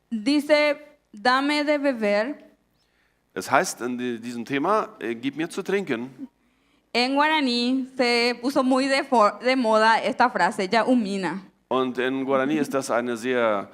dice, dame de beber. Es heißt in diesem Thema, gib mir zu trinken. En guaraní se puso muy de moda esta frase, yaumina. Und in Guarani ist das eine sehr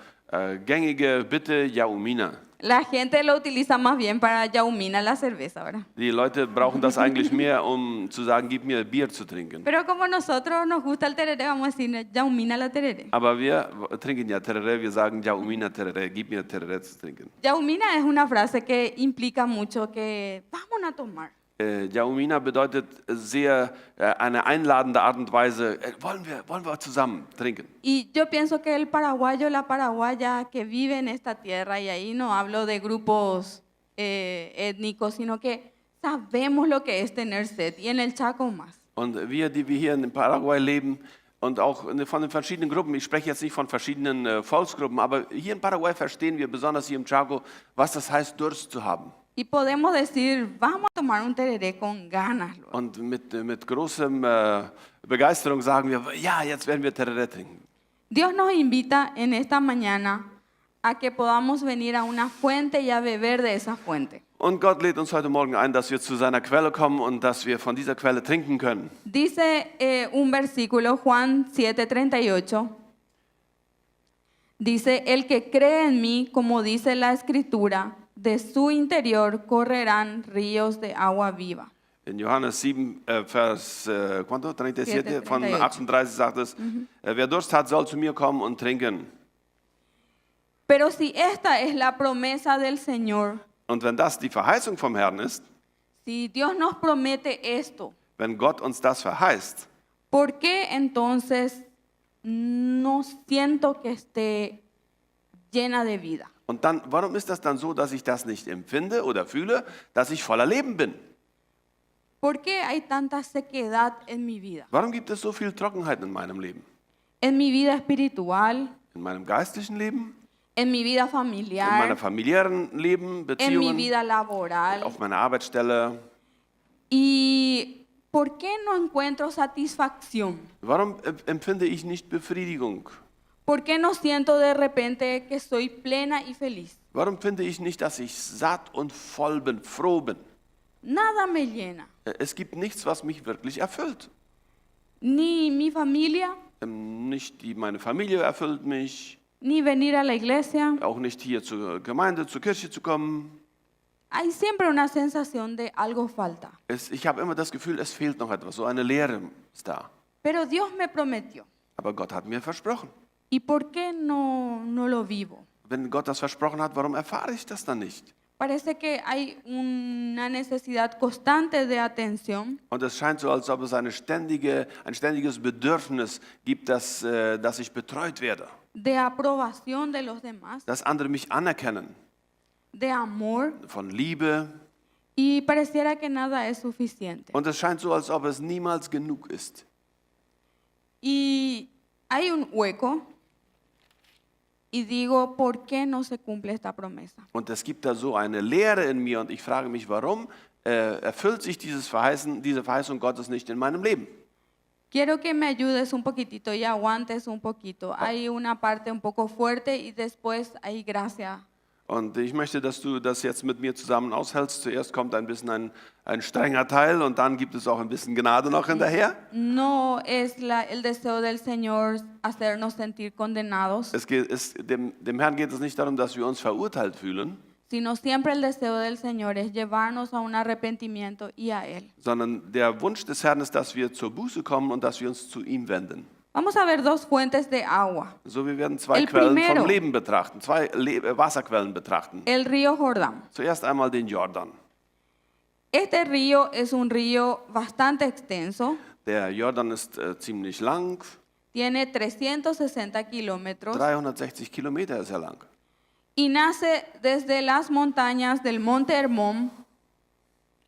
gängige Bitte, Yaumina. La gente lo utiliza más bien para yaumina la cerveza, ¿verdad? Die Leute brauchen das eigentlich mehr, um zu sagen, gib mir Bier zu trinken. Pero como nosotros nos gusta el tereré, vamos a decir yaumina la tereré. Aber wir trinken ja Tereré, wir sagen Yaumina Tereré, gib mir Tereré zu trinken. Yaumina es una frase que implica mucho que vamos a tomar. Yaumina bedeutet sehr eine einladende Art und Weise, wollen wir zusammen trinken. Y yo pienso que el paraguayo, la paraguaya que vive en esta tierra, y ahí no hablo de grupos étnicos, sino que sabemos lo que es tener sed, y en el Chaco más. Und wir, die wir hier in Paraguay leben und auch von den verschiedenen Gruppen, ich spreche jetzt nicht von verschiedenen Volksgruppen, aber hier in Paraguay verstehen wir, besonders hier im Chaco, was das heißt, Durst zu haben. Y podemos decir, vamos a tomar un tereré con ganas. Luego. Und mit großem Begeisterung sagen wir, ja, jetzt werden wir Tereré trinken. Dios nos invita en esta mañana a que podamos venir a una fuente y a beber de esa fuente. Und Gott lädt uns heute Morgen ein, dass wir zu seiner Quelle kommen und dass wir von dieser Quelle trinken können. Dice un versículo, Juan 7:38. Dice, el que cree en mí, como dice la Escritura, de su interior correrán ríos de agua viva. In Johannes 7, Vers 37, von 38 sagt es, wer Durst hat, soll zu mir kommen und trinken. Pero si esta es la promesa del Señor, Und wenn das die Verheißung vom Herrn ist, si Dios nos promete esto, wenn Gott uns das verheißt, ¿por qué entonces no siento que esté llena de vida? und dann, warum ist das dann so, dass ich das nicht empfinde oder fühle, dass ich voller Leben bin? ¿Por qué hay tanta sequedad en mi vida? Warum gibt es so viel Trockenheit in meinem Leben? En mi vida espiritual, In meinem geistlichen Leben, en mi vida in meinem familiar, familiären Leben, en mi Beziehungen, vida laboral. auf meiner Arbeitsstelle. ¿Y por qué no encuentro satisfacción? Warum empfinde ich nicht Befriedigung? ¿Por qué no siento de repente que soy plena y feliz? Warum finde ich nicht, dass ich satt und voll bin, froh bin? Nada me llena, Es gibt nichts, was mich wirklich erfüllt. ni mi familia, Nicht meine Familie erfüllt mich, ni venir a la iglesia. auch nicht hier zur Gemeinde, zur Kirche zu kommen. Hay siempre una sensación de algo falta. Ich habe immer das Gefühl, es fehlt noch etwas, so eine Leere ist da. Pero Dios me prometió. Aber Gott hat mir versprochen. ¿Y por qué no lo vivo? Wenn Gott das versprochen hat, warum erfahre ich das dann nicht? Parece que hay una necesidad constante de atención, Und es scheint so, als ob es ein ständiges Bedürfnis gibt, dass ich betreut werde, de aprobación de los demás, dass andere mich anerkennen, de amor, von Liebe. y pareciera que nada es suficiente. Und es scheint so, als ob es niemals genug ist. Y hay un hueco y digo, ¿por qué no se cumple esta promesa? Und es gibt da so eine Leere in mir und ich frage mich, warum erfüllt sich diese Verheißung Gottes nicht in meinem Leben? Quiero que me ayudes un poquitito y aguantes un poquito. Hay una parte un poco fuerte y después hay gracia. Und ich möchte, dass du das jetzt mit mir zusammen aushältst. Zuerst kommt ein bisschen ein strenger Teil und dann gibt es auch ein bisschen Gnade noch hinterher. No es el deseo del Señor hacernos sentir condenados, Dem Herrn geht es nicht darum, dass wir uns verurteilt fühlen, sino siempre el deseo del Señor es llevarnos a un arrepentimiento y a Él. sondern der Wunsch des Herrn ist, dass wir zur Buße kommen und dass wir uns zu ihm wenden. Vamos a ver dos fuentes de agua. So, wir werden zwei El Quellen primero. vom Leben betrachten, zwei Wasserquellen betrachten. El río Jordán. Zuerst einmal den Jordan. Este río es un río bastante extenso, Der Jordan ist ziemlich lang, tiene 360 kilómetros 360 Kilometer ist er lang. y nace desde las montañas del Monte Hermón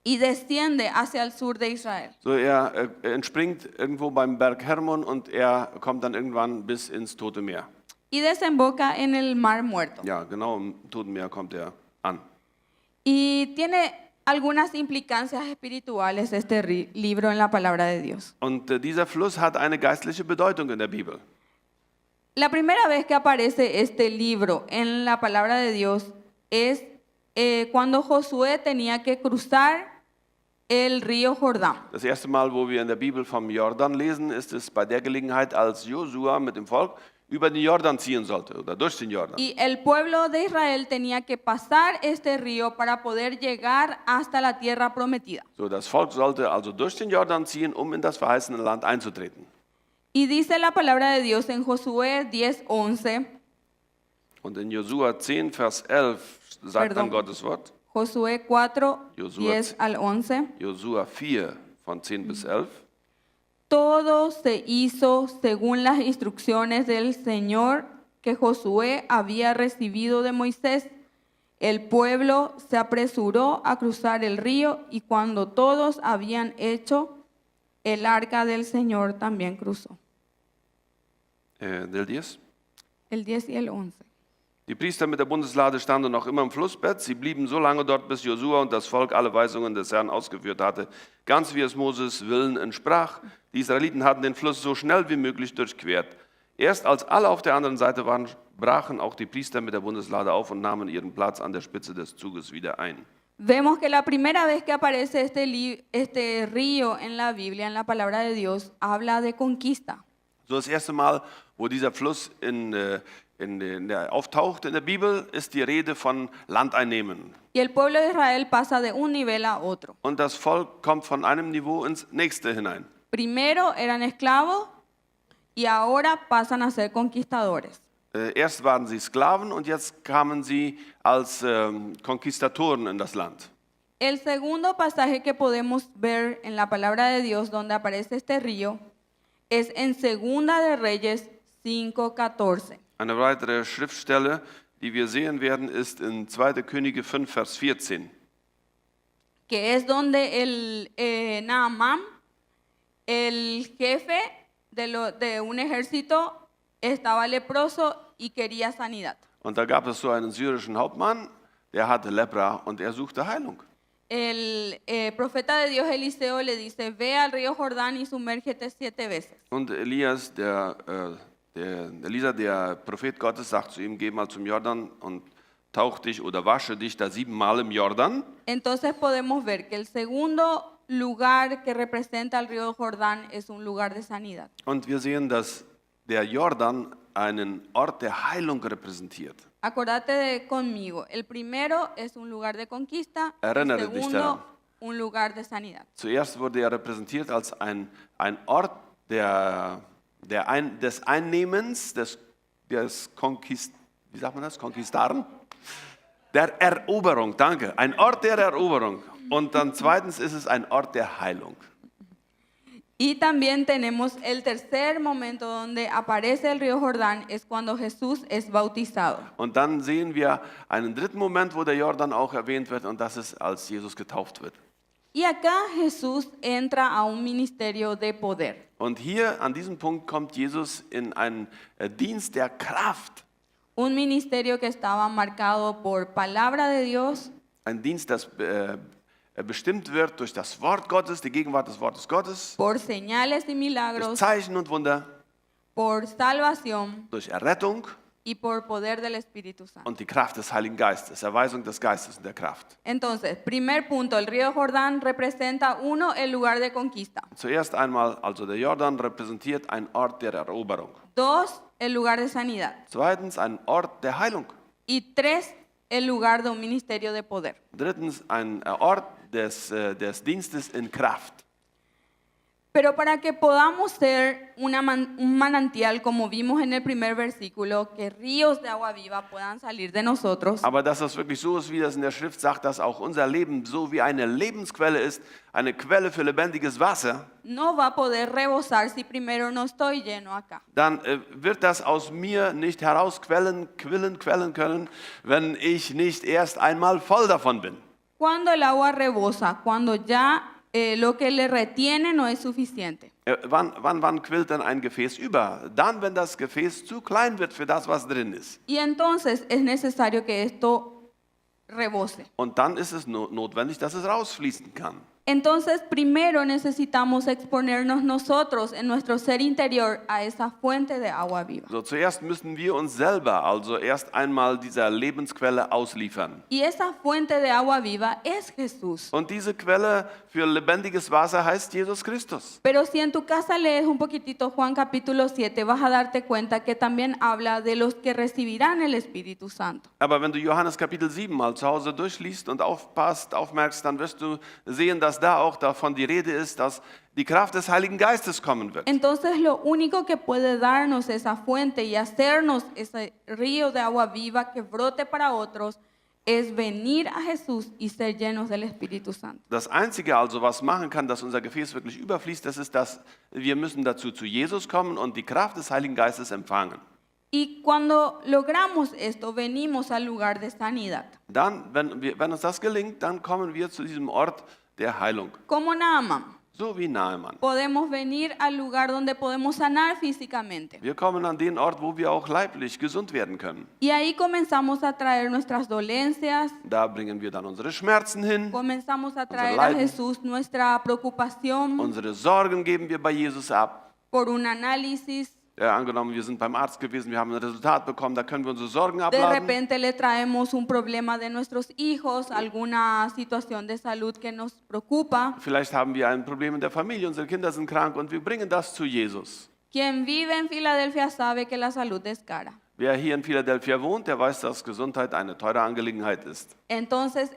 y desciende hacia el sur de Israel. So, er entspringt irgendwo beim Berg Hermon und er kommt dann irgendwann bis ins Tote Meer. Y desemboca en el Mar Muerto. Ja, genau, im Toten Meer kommt er an. Y tiene algunas implicancias espirituales este libro en la palabra de Dios. Und dieser Fluss hat eine geistliche Bedeutung in der Bibel. La primera vez que aparece este libro en la palabra de Dios es cuando Josué tenía que cruzar el río Jordán. Das erste Mal, wo wir in der Bibel vom Jordan lesen, ist es bei der Gelegenheit, als Josua mit dem Volk über den Jordan ziehen sollte oder durch den Jordan. Y el pueblo de Israel tenía que pasar este río para poder llegar hasta la tierra prometida. So, das Volk sollte also durch den Jordan ziehen, um in das verheißene Land einzutreten. Y dice la palabra de Dios en Josué 10:11, Und in Josua 10, Vers 11 sagt dann Perdón. Gottes Wort, Josué 4, Josué 10 al 11. Josua 4 von 10 bis 11. Todo se hizo según las instrucciones del Señor que Josué había recibido de Moisés. El pueblo se apresuró a cruzar el río y cuando todos habían hecho, el arca del Señor también cruzó. Del 10. El 10 y el 11. Die Priester mit der Bundeslade standen noch immer im Flussbett. Sie blieben so lange dort, bis Josua und das Volk alle Weisungen des Herrn ausgeführt hatte, ganz wie es Moses Willen entsprach. Die Israeliten hatten den Fluss so schnell wie möglich durchquert. Erst als alle auf der anderen Seite waren, brachen auch die Priester mit der Bundeslade auf und nahmen ihren Platz an der Spitze des Zuges wieder ein. Vemos que la primera vez que aparece este río en la Biblia, en la palabra de Dios, habla de conquista. So das erste Mal, wo dieser Fluss auftaucht in der Bibel, ist die Rede von Landeinnehmen. Y el pueblo de Israel pasa de un nivel a otro. Und das Volk kommt von einem Niveau ins nächste hinein. Primero eran esclavos y ahora pasan a ser conquistadores. Erst waren sie Sklaven und jetzt kamen sie als Konquistatoren in das Land. El segundo pasaje que podemos ver en la palabra de Dios donde aparece este río es en Segunda de Reyes 5:14. Eine weitere Schriftstelle, die wir sehen werden, ist in 2. Könige 5, Vers 14. Que es donde el Naamán, el jefe de un ejército, estaba leproso y quería sanidad. Und da gab es so einen syrischen Hauptmann, der hatte Lepra und er suchte Heilung. El profeta de Dios Eliseo le dice, ve al río Jordán y sumérgete 7 veces. Und Elias, Elisa, der Prophet Gottes, sagt zu ihm, geh mal zum Jordan und tauch dich oder wasche dich da 7 Mal im Jordan. Entonces podemos ver que el segundo lugar que representa al río Jordán es un lugar de sanidad. Und wir sehen, dass der Jordan einen Ort der Heilung repräsentiert. Acordate conmigo, el primero es un lugar de conquista, el Erinnere dich daran. segundo un lugar de sanidad. Zuerst wurde er repräsentiert als ein Ort des Einnehmens, wie sagt man das? Conquistaren? Der Eroberung, danke. Ein Ort der Eroberung. Und dann zweitens ist es ein Ort der Heilung. Y también tenemos el tercer momento donde aparece el río Jordán, es cuando Jesús es bautizado. Und dann sehen wir einen dritten Moment, wo der Jordan auch erwähnt wird, und das ist, als Jesus getauft wird. Y acá Jesús entra a un ministerio de poder. Und hier an diesem Punkt kommt Jesus in einen Dienst der Kraft. Un ministerio que estaba marcado por palabra de Dios, Ein Dienst, das bestimmt wird durch das Wort Gottes, die Gegenwart des Wortes Gottes, por señales y durch milagros, Zeichen und Wunder, por salvación durch Errettung y por poder del Espíritu Santo. und die Kraft des Heiligen Geistes, Erweisung des Geistes und der Kraft. Entonces, primer punto, el río Jordán representa uno, el lugar de conquista. Zuerst einmal, also der Jordan repräsentiert einen Ort der Eroberung. Dos, el lugar de sanidad. Zweitens, ein Ort der Heilung. Y tres, el lugar de un ministerio de poder. Drittens, ein Ort des Dienstes in Kraft. Pero para que podamos ser un manantial, como vimos en el primer versículo, que ríos de agua viva puedan salir de nosotros, Aber dass das wirklich so ist, wie das in der Schrift sagt, dass auch unser Leben so wie eine Lebensquelle ist, eine Quelle für lebendiges Wasser, no va a poder rebosar si primero no estoy lleno acá. dann wird das aus mir nicht herausquellen können, wenn ich nicht erst einmal voll davon bin. Cuando el agua rebosa, cuando ya lo que le retiene no es suficiente. Wann quillt denn ein Gefäß über? Dann, wenn das Gefäß zu klein wird für das, was drin ist. Y entonces es necesario que esto rebose. Und dann ist es notwendig, dass es rausfließen kann. Entonces, primero necesitamos exponernos nosotros en nuestro ser interior a esa fuente de agua viva. So, zuerst müssen wir uns selber also erst einmal dieser Lebensquelle ausliefern. Y esa fuente de agua viva es Jesús. Und diese Quelle für lebendiges Wasser heißt Jesus Christus. Pero si en tu casa lees un poquitito Juan capítulo 7, vas a darte cuenta que también habla de los que recibirán el Espíritu Santo. Aber wenn du Johannes Kapitel 7 mal zu Hause durchliest und aufmerkst, dann wirst du sehen, dass da auch davon die Rede ist, dass die Kraft des Heiligen Geistes kommen wird. Entonces lo único que puede darnos esa fuente y hacernos ese río de agua viva que brote para otros es venir a Jesús y ser llenos del Espíritu Santo. Das Einzige also, was machen kann, dass unser Gefäß wirklich überfließt, das ist, dass wir müssen dazu zu Jesus kommen und die Kraft des Heiligen Geistes empfangen. Y cuando logramos esto, venimos al lugar de sanidad. Dann, wenn uns das gelingt, dann kommen wir zu diesem Ort der Heilung. Como Naaman, So wie Naaman. podemos venir al lugar donde podemos sanar físicamente. Wir kommen an den Ort, wo wir auch leiblich gesund werden können. Y ahí comenzamos a traer nuestras dolencias, Da bringen wir dann unsere Schmerzen hin, comenzamos a traer a Leiden. Jesús nuestra preocupación unsere Sorgen geben wir bei Jesus ab. por un análisis. Angenommen, wir sind beim Arzt gewesen, wir haben ein Resultat bekommen, da können wir unsere Sorgen De abladen. repente le traemos un problema de nuestros hijos, alguna situación de salud que nos preocupa. Vielleicht haben wir ein Problem in der Familie, unsere Kinder sind krank und wir bringen das zu Jesus. Quien vive en Filadelfia sabe que la salud es cara. Wer hier in Philadelphia wohnt, der weiß, dass Gesundheit eine teure Angelegenheit ist. Entonces,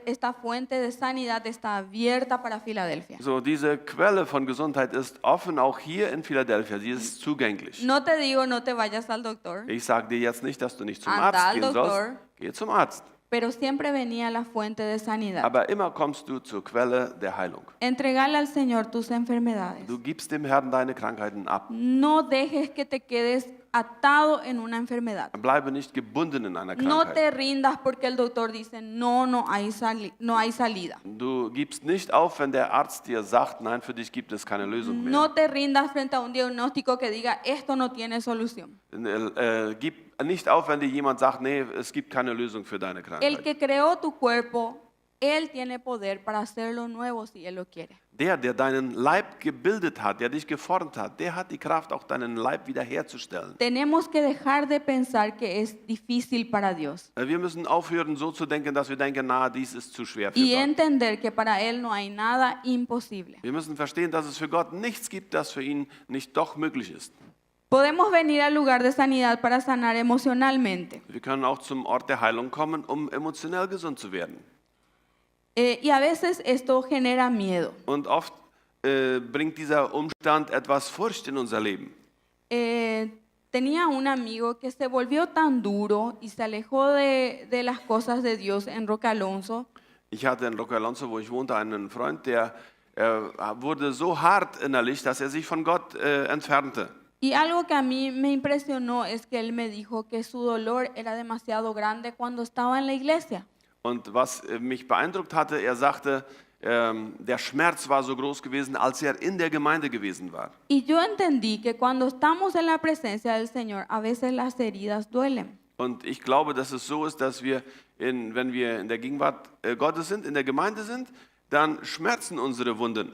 esta fuente de sanidad está abierta para Filadelfia. So, diese Quelle von Gesundheit ist offen auch hier in Philadelphia. Sie ist zugänglich. No te digo no te vayas al doctor, Ich sage dir jetzt nicht, dass du nicht zum Anda Arzt al gehen doctor. sollst. Geh zum Arzt. pero siempre venía la fuente de sanidad. Aber immer kommst du zur Quelle der Heilung. Entregarle al Señor tus enfermedades. Du gibst dem Herrn deine Krankheiten ab. No dejes que te quedes atado en una enfermedad. Bleibe nicht gebunden in einer No Krankheit. te rindas porque el doctor dice no hay salida. Du gibst nicht auf, wenn der Arzt dir sagt, nein, für dich gibt es keine Lösung mehr. No te rindas frente a un diagnóstico que diga esto no tiene solución. Gib nicht auf, wenn dir jemand sagt, nee, es gibt keine Lösung für deine El Krankheit. que creó tu cuerpo, Él tiene poder para hacerlo nuevo si Él lo quiere. Der deinen Leib gebildet hat, der dich geformt hat, der hat die Kraft, auch deinen Leib wiederherzustellen. Tenemos que dejar de pensar que es difícil para Dios Wir müssen aufhören, so zu denken, dass wir denken, na, dies ist zu schwer für y Gott. entender que para Él no hay nada imposible. Wir müssen verstehen, dass es für Gott nichts gibt, das für ihn nicht doch möglich ist. Podemos venir al lugar de sanidad para sanar emocionalmente. Wir können auch zum Ort der Heilung kommen, um emotionell gesund zu werden. Y a veces esto genera miedo. Und oft bringt dieser Umstand etwas Furcht in unser Leben. Tenía un amigo que se volvió tan duro y se alejó de las cosas de Dios en Roque Alonso. Ich hatte in Roque Alonso, wo ich wohnte, einen Freund, der wurde so hart innerlich, dass er sich von Gott entfernte. Y algo que a mí me impresionó es que él me dijo que su dolor era demasiado grande cuando estaba en la iglesia. Und was mich beeindruckt hatte, er sagte, der Schmerz war so groß gewesen, als er in der Gemeinde gewesen war. Y yo entendí que cuando estamos en la presencia del Señor, a veces las heridas duelen. Und ich glaube, dass es so ist, dass wenn wir in der Gegenwart Gottes sind, in der Gemeinde sind, dann schmerzen unsere Wunden.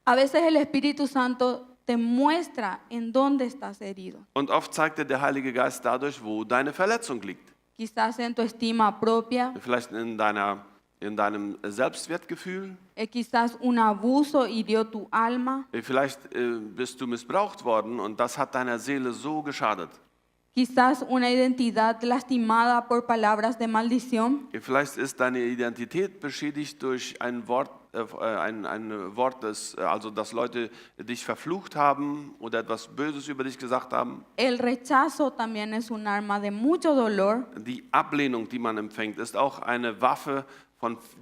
A veces el Espíritu Santo te muestra en dónde estás herido. Und oft zeigt dir der Heilige Geist dadurch, wo deine Verletzung liegt. Quizás en tu estima propia, Vielleicht in deinem Selbstwertgefühl. quizás un abuso hirió tu alma. Vielleicht bist du missbraucht worden und das hat deiner Seele so geschadet. Quizás una identidad lastimada por palabras de maldición. Vielleicht ist deine Identität beschädigt durch ein Wort, dass Leute dich verflucht haben oder etwas Böses über dich gesagt haben. El rechazo también es un arma de mucho dolor. Die Ablehnung, die man empfängt, ist auch eine Waffe,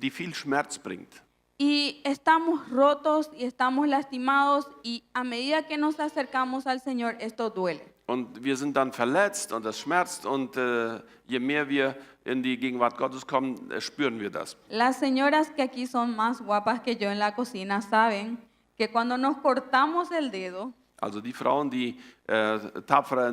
die viel Schmerz bringt. Y estamos rotos y estamos lastimados y a medida que nos acercamos al Señor, esto duele. Und wir sind dann verletzt und das schmerzt und je mehr wir in die Gegenwart Gottes kommen, spüren wir das. Las señoras que aquí son más guapas que yo en la cocina saben que cuando nos cortamos el dedo, Also die Frauen, die tapferer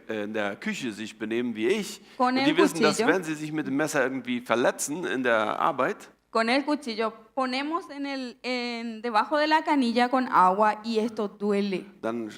in der Küche sich benehmen wie ich, Con el die wissen, dass cuchillo. wenn sie sich mit dem Messer irgendwie verletzen in der Arbeit, con el cuchillo ponemos debajo de la canilla con agua y esto duele. Dann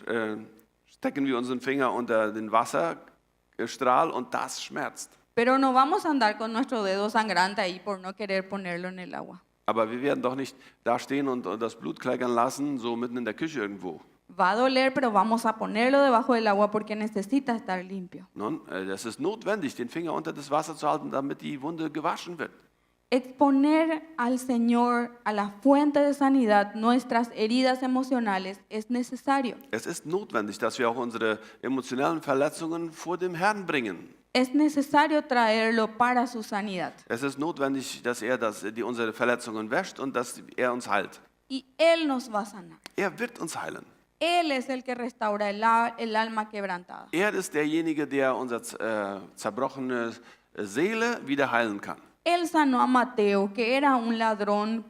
stecken wir unseren Finger unter den Wasserstrahl und das schmerzt. Pero no vamos a andar con nuestro dedo sangrante ahí por no querer ponerlo en el agua. Aber wir werden doch nicht da stehen und das Blut kleckern lassen, so mitten in der Küche irgendwo. Va a doler, pero vamos a ponerlo debajo del agua porque necesita estar limpio. Nun, es ist notwendig, den Finger unter das Wasser zu halten, damit die Wunde gewaschen wird. Exponer al Señor, a la fuente de sanidad, nuestras heridas emocionales es necesario. Es ist notwendig, dass wir auch unsere emotionalen Verletzungen vor dem Herrn bringen. Es necesario traerlo para su sanidad. Es ist notwendig, dass er unsere Verletzungen wäscht und dass er uns heilt. Y Él nos va a sanar. Er wird uns heilen. Él es el que restaura el alma quebrantada. Er ist derjenige, der unsere zerbrochene Seele wieder heilen kann. Él sanó a Mateo, que era un ladrón,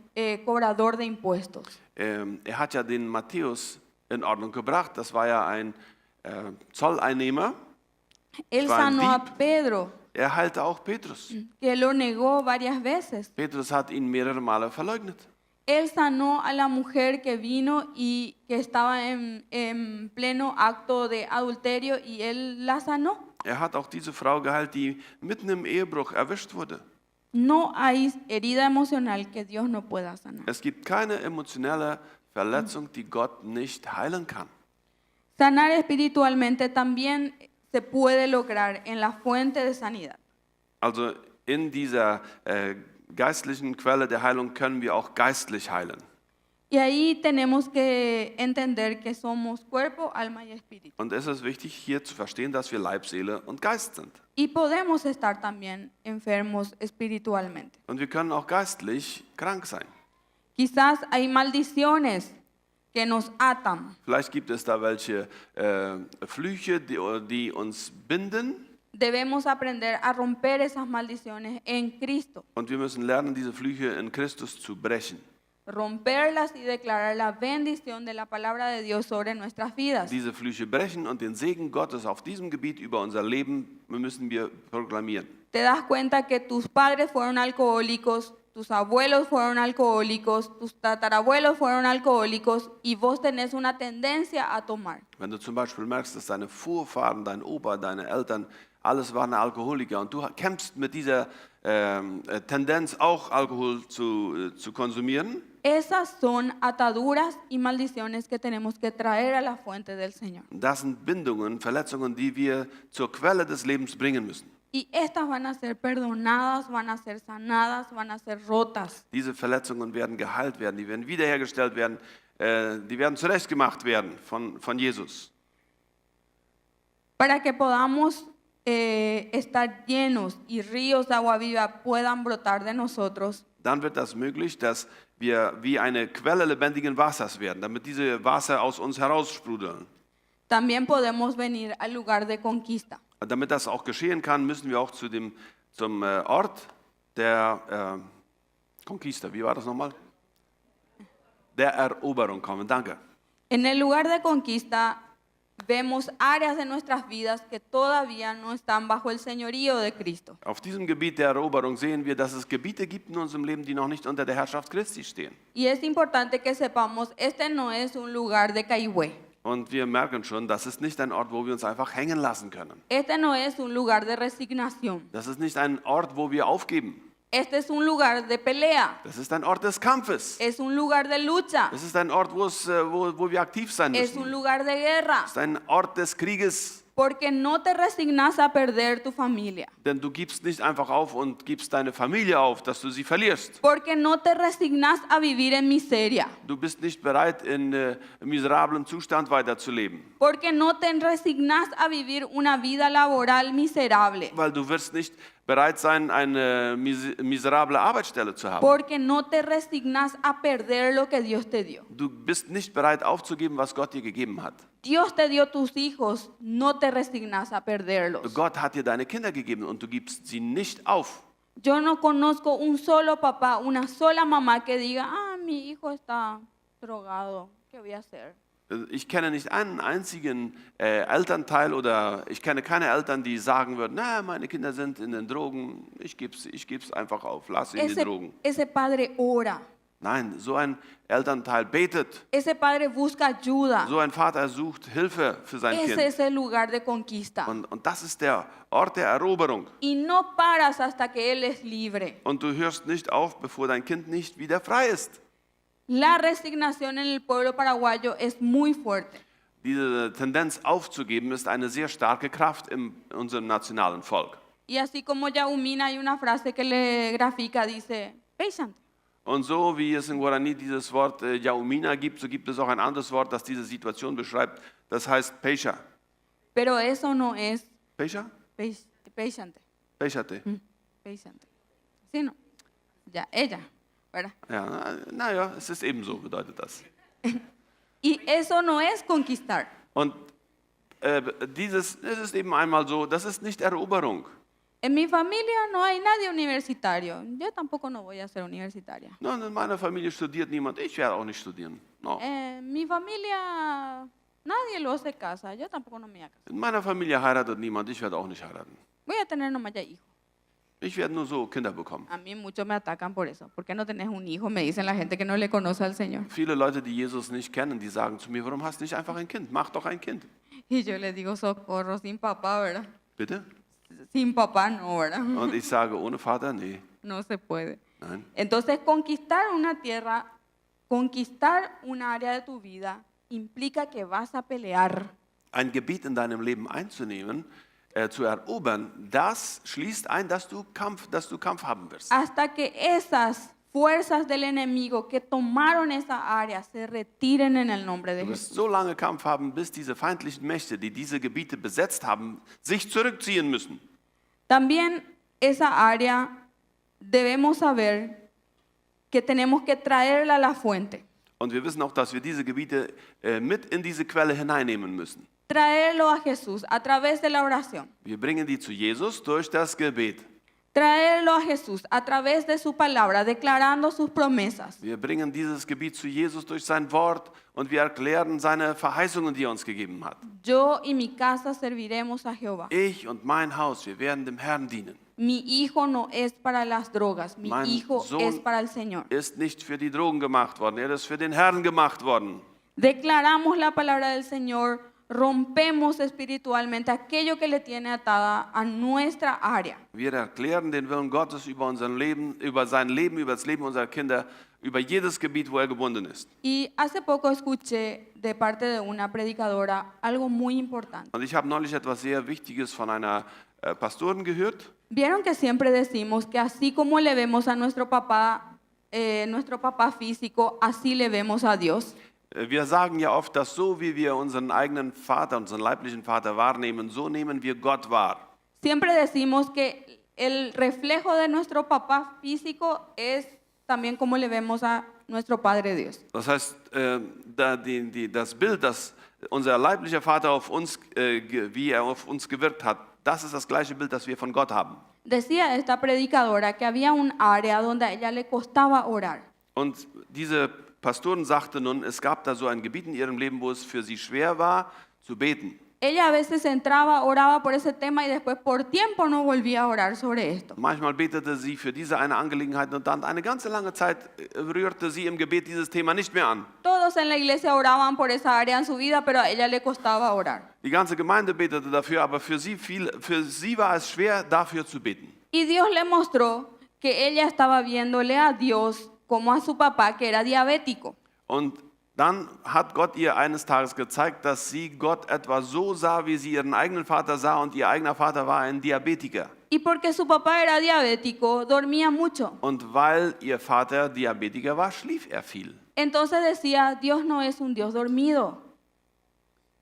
cobrador de impuestos. Er hat ja den Matthäus in Ordnung gebracht. Das war ja ein Zolleinnehmer. Él war ein sanó a Dieb. Pedro, Er heilte auch Petrus. que lo negó varias veces. Petrus hat ihn mehrere Male verleugnet. Él sanó a la mujer que vino y que estaba en pleno acto de adulterio y él la sanó. Er hat auch diese Frau geheilt, die mitten im Ehebruch erwischt wurde. No hay herida emocional que Dios no pueda sanar. Es gibt keine emotionale Verletzung, die Gott nicht heilen kann. Sanar espiritualmente también se puede lograr en la fuente de sanidad. Also in dieser geistlichen Quelle der Heilung können wir auch geistlich heilen. Y ahí tenemos que entender que somos cuerpo, alma y espíritu. Und es ist wichtig, hier zu verstehen, dass wir Leib, Seele und Geist sind. Y podemos estar también enfermos espiritualmente. Und wir können auch geistlich krank sein. Quizás hay maldiciones que nos atan. Vielleicht gibt es da welche Flüche, die uns binden. Debemos aprender a romper esas maldiciones en Cristo, Und wir müssen lernen, diese Flüche in Christus zu brechen. romperlas y declarar la bendición de la palabra de Dios sobre nuestras vidas. Diese Flüche brechen und den Segen Gottes auf diesem Gebiet über unser Leben müssen wir proklamieren. Te das cuenta que tus padres fueron alcohólicos, tus abuelos fueron alcohólicos, tus tatarabuelos fueron alcohólicos y vos tenés una tendencia a tomar. Wenn du zum Beispiel merkst, dass deine Vorfahren, dein Opa, deine Eltern, alles waren Alkoholiker und du kämpfst mit dieser Tendenz, auch Alkohol zu konsumieren, Esas son ataduras y maldiciones que tenemos que traer a la fuente del Señor. das sind Bindungen, Verletzungen, die wir zur Quelle des Lebens bringen müssen. Y estas van a ser perdonadas, van a ser sanadas, van a ser rotas. Diese Verletzungen werden geheilt werden, die werden wiederhergestellt werden, die werden zurechtgemacht werden von Jesus. Para que podamos estar llenos y ríos de agua viva puedan brotar de nosotros, Dann wird das möglich, dass wir wie eine Quelle lebendigen Wassers werden, damit diese Wasser aus uns heraussprudeln. también podemos venir al lugar de conquista. Damit das auch geschehen kann, müssen wir auch zum Ort der Conquista, wie war das nochmal? Der Eroberung kommen, danke. En el lugar de conquista vemos áreas de nuestras vidas que todavía no están bajo el señorío de Cristo. Auf diesem Gebiet der Eroberung sehen wir, dass es Gebiete gibt in unserem Leben, die noch nicht unter der Herrschaft Christi stehen. Y es importante que sepamos, este no es un lugar de caigüe. Und wir merken schon, das ist nicht ein Ort, wo wir uns einfach hängen lassen können. Este no es un lugar de resignación. Das ist nicht ein Ort, wo wir aufgeben. Este es un lugar de pelea. Das ist ein Ort des Kampfes. Es un lugar de lucha. Es ist ein Ort, wo wir aktiv sein Es un müssen. lugar de guerra. Es ist ein Ort des Krieges. Porque no te resignas a perder tu familia. Denn du gibst nicht einfach auf und gibst deine Familie auf, dass du sie verlierst. Porque no te resignas a vivir en miseria. Du bist nicht bereit, in miserablem Zustand weiterzuleben. Porque no te resignas a vivir una vida laboral miserable. Weil du wirst nicht bereit sein, eine miserable Arbeitsstelle zu haben. Porque no te resignas a perder lo que Dios te dio. Du bist nicht bereit aufzugeben, was Gott dir gegeben hat. Dios te dio tus hijos, no te resignas a perderlos. Gott hat dir deine Kinder gegeben und du gibst sie nicht auf. Yo no conozco un solo papá, una sola mamá que diga, mi hijo está drogado, ¿qué voy a hacer? Ich kenne nicht einen einzigen Elternteil oder ich kenne keine Eltern, die sagen würden, na, meine Kinder sind in den Drogen, ich geb's einfach auf, lass sie in die Drogen. Ese padre ora. Nein, so ein Elternteil betet. Ese padre busca ayuda. So ein Vater sucht Hilfe für sein Ese Kind. es el lugar de conquista. Und das ist der Ort der Eroberung. Y no paras hasta que él es libre. Und du hörst nicht auf, bevor dein Kind nicht wieder frei ist. La resignación en el pueblo paraguayo es muy fuerte. Diese Tendenz aufzugeben ist eine sehr starke Kraft in unserem nationalen Volk. Y así como Yaumina hay una frase que le grafica, dice, patiente. Und so wie es in Guarani dieses Wort Yaumina gibt, so gibt es auch ein anderes Wort, das diese Situation beschreibt. Das heißt Pecha. Pero eso no es Pecha? patiente. Pechate. Patiente. Sí, no. Ya, ella, ¿verdad? Ja, naja, es ist ebenso, bedeutet das. Y eso no es conquistar. Und es ist eben einmal so, das ist nicht Eroberung. En mi familia no hay nadie universitario. Yo tampoco no voy a ser universitaria. Nein, in meiner Familie studiert niemand, ich werde auch nicht studieren. No. En mi familia nadie lo se casa. Yo tampoco no me voy a casar. In meiner Familie heiratet niemand, ich werde auch nicht heiraten. Voy a tener nomás ya hijos. Ich werde nur so Kinder bekommen. A mí muchos me atacan por eso. ¿Por qué no tenés un hijo? Me dicen la gente que no le conoce al Señor. Viele Leute, die Jesus nicht kennen, die sagen zu mir, warum hast du nicht einfach ein Kind? Mach doch ein Kind. Y yo les digo, socorro, sin papá, ¿verdad? Bitte? Sin papá no, ¿verdad? Und ich sage, ohne Vater? Nee, No se puede. nein. Entonces, conquistar una tierra, conquistar un área de tu vida, implica que vas a pelear. Ein Gebiet in deinem Leben einzunehmen, zu erobern, das schließt ein, dass du Kampf haben wirst. Hasta que esas fuerzas del enemigo que tomaron esa área se retiren en el nombre de Du wirst Jesús. so lange Kampf haben, bis diese feindlichen Mächte, die diese Gebiete besetzt haben, sich zurückziehen müssen. También esa área debemos saber que tenemos que traerla a la fuente. Und wir wissen auch, dass wir diese Gebiete mit in diese Quelle hineinnehmen müssen. Traerlo a Jesús a través de la oración. Wir bringen die zu Jesus durch das Gebet. Traerlo a Jesús a través de su palabra, declarando sus promesas. Wir bringen dieses Gebiet zu Jesus durch sein Wort und wir erklären seine Verheißungen, die er uns gegeben hat. Yo y mi casa serviremos a Jehová. Ich und mein Haus, wir werden dem Herrn dienen. Mi hijo no es para las drogas, mi Mein hijo Sohn es para el Señor. Ist nicht für die Drogen gemacht worden, er ist für den Herrn gemacht worden. Declaramos la palabra del Señor, rompemos espiritualmente aquello que le tiene atada a nuestra área. Wir erklären den Willen Gottes über unser Leben, über sein Leben, über das Leben unserer Kinder, über jedes Gebiet, wo er gebunden ist. Y hace poco escuché de parte de una predicadora algo muy importante. Und ich habe neulich etwas sehr Wichtiges von einer Pastorin gehört. Vieron que siempre decimos que así como le vemos a nuestro papá físico, así le vemos a Dios. Wir sagen ja oft, dass so wie wir unseren eigenen Vater, unseren leiblichen Vater wahrnehmen, so nehmen wir Gott wahr. Siempre decimos que el reflejo de nuestro papá físico es también como le vemos a nuestro Padre Dios. Das heißt, das Bild, das unser leiblicher Vater auf uns, wie er auf uns gewirkt hat, das ist das gleiche Bild, das wir von Gott haben. Decía esta predicadora que había un área donde a ella le costaba orar. Und diese Pastorin sagte nun, es gab da so ein Gebiet in ihrem Leben, wo es für sie schwer war, zu beten. Ella a veces entraba, oraba por ese tema y después por tiempo no volvía a orar sobre esto. Manchmal betete sie für diese eine Angelegenheit und dann eine ganze lange Zeit rührte sie im Gebet dieses Thema nicht mehr an. Todos en la iglesia oraban por esa área en su vida, pero a ella le costaba orar. Die ganze Gemeinde betete dafür, aber für sie war es schwer, dafür zu beten. Y Dios le mostró que ella estaba viéndole a Dios como a su papá, que era diabético. Und dann hat Gott ihr eines Tages gezeigt, dass sie Gott etwa so sah, wie sie ihren eigenen Vater sah, und ihr eigener Vater war ein Diabetiker. Y porque su papá era diabético, dormía mucho. Und weil ihr Vater Diabetiker war, schlief er viel. Entonces decía, Dios no es un Dios dormido.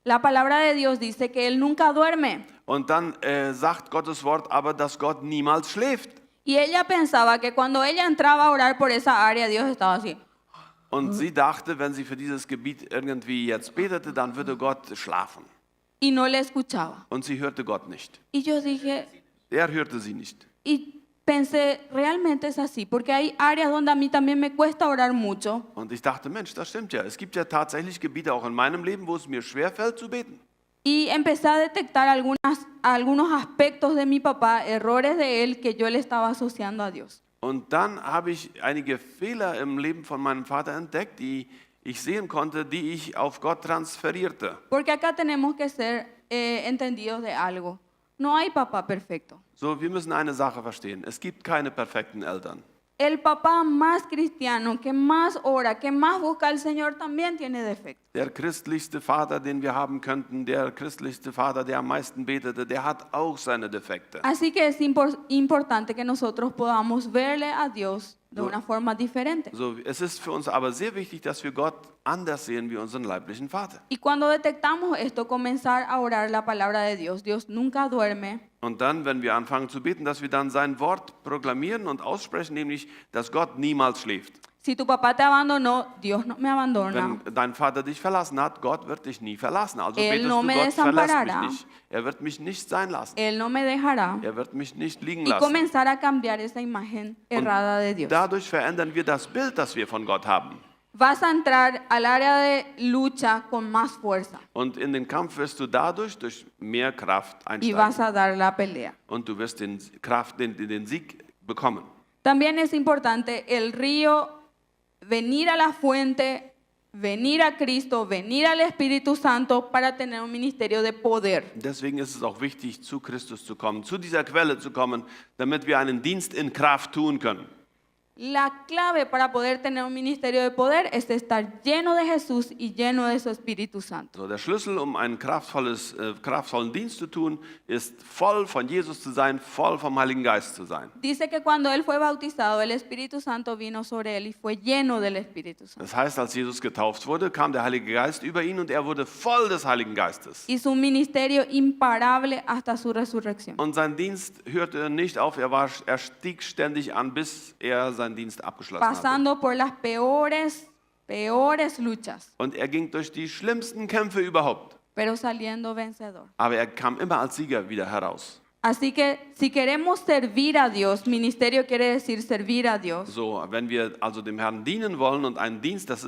La palabra de Dios dice que Él nunca duerme. Und dann sagt Gottes Wort aber, dass Gott niemals schläft. Y ella pensaba que cuando ella entraba a orar por esa área, Dios estaba así. Und sie dachte, wenn sie für dieses Gebiet irgendwie jetzt betete, dann würde Gott schlafen. Y no le escuchaba. Und sie hörte Gott nicht. Y yo dije, Er hörte sie nicht. y pensé, realmente es así, porque hay áreas donde a mí también me cuesta orar mucho. Und ich dachte, Mensch, das stimmt ja. Es gibt ja tatsächlich Gebiete auch in meinem Leben, wo es mir schwerfällt zu beten. Y empecé a detectar algunos aspectos de mi papá, errores de él que yo le estaba asociando a Dios. Und dann habe ich einige Fehler im Leben von meinem Vater entdeckt, die ich sehen konnte, die ich auf Gott transferierte. Porque acá tenemos que ser entendidos de algo. No hay papá perfecto. So, wir müssen eine Sache verstehen. Es gibt keine perfekten Eltern. El papá más cristiano, que más ora, que más busca al Señor, también tiene defectos. Der christlichste Vater, den wir haben könnten, der christlichste Vater, der am meisten betete, der hat auch seine Defekte. Así que es importante que nosotros podamos verle a Dios de una forma diferente. So, es ist für uns aber sehr wichtig, dass wir Gott anders sehen wie unseren leiblichen Vater. Y cuando detectamos esto, comenzar a orar la palabra de Dios. Dios nunca duerme. Und dann, wenn wir anfangen zu beten, dass wir dann sein Wort proklamieren und aussprechen, nämlich, dass Gott niemals schläft. Si tu papá te abandonó, Dios no me abandona. Wenn dein Vater dich verlassen hat, Gott wird dich nie verlassen. Also Él betest no du, me Gott verlässt mich desamparará. nicht. Er wird mich nicht sein lassen. Él no me dejará. Er wird mich nicht liegen Y lassen. comenzar a cambiar esa imagen errada de Dios. Dadurch verändern wir das Bild, das wir von Gott haben. Vas a entrar al área de lucha con más fuerza Und in den Kampf wirst du dadurch durch mehr Kraft y vas einsteigen. a dar la pelea. Und du wirst den Sieg bekommen. También es importante el río, venir a la fuente, venir a Cristo, venir al Espíritu Santo para tener un ministerio de poder. Deswegen ist es auch wichtig, zu Christus zu kommen, zu dieser Quelle zu kommen, damit wir einen Dienst in Kraft tun können. La clave para poder tener un ministerio de poder es estar lleno de Jesús y lleno de su Espíritu Santo. So, der Schlüssel, um einen kraftvollen Dienst zu tun, ist voll von Jesus zu sein, voll vom Heiligen Geist zu sein. Dice que cuando él fue bautizado, el Espíritu Santo vino sobre él y fue lleno del Espíritu Santo. Das heißt, als Jesus getauft wurde, kam der Heilige Geist über ihn und er wurde voll des Heiligen Geistes. Y su ministerio imparable hasta su resurrección. Und sein Dienst hörte nicht auf, er stieg ständig an, bis er seinen Dienst abgeschlossen hatte. Pasando por las peores luchas, Und er ging durch die schlimmsten Kämpfe überhaupt. pero saliendo vencedor. Aber er kam immer als Sieger wieder heraus. Así que si queremos servir a Dios, ministerio quiere decir servir a Dios. So, wenn wir also dem Herrn dienen wollen und einen Dienst, das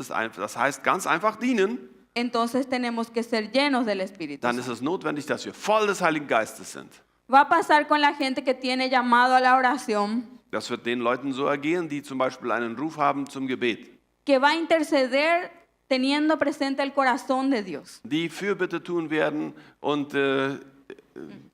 heißt ganz einfach dienen, Entonces tenemos que ser llenos del Espíritu dann Santo. ist es notwendig, dass wir voll des Heiligen Geistes sind. Va a pasar con la gente que tiene llamado a la oración, Das wird den Leuten so ergehen, die zum Beispiel einen Ruf haben zum Gebet, que va a interceder teniendo presente el corazón de Dios. die Fürbitte tun werden und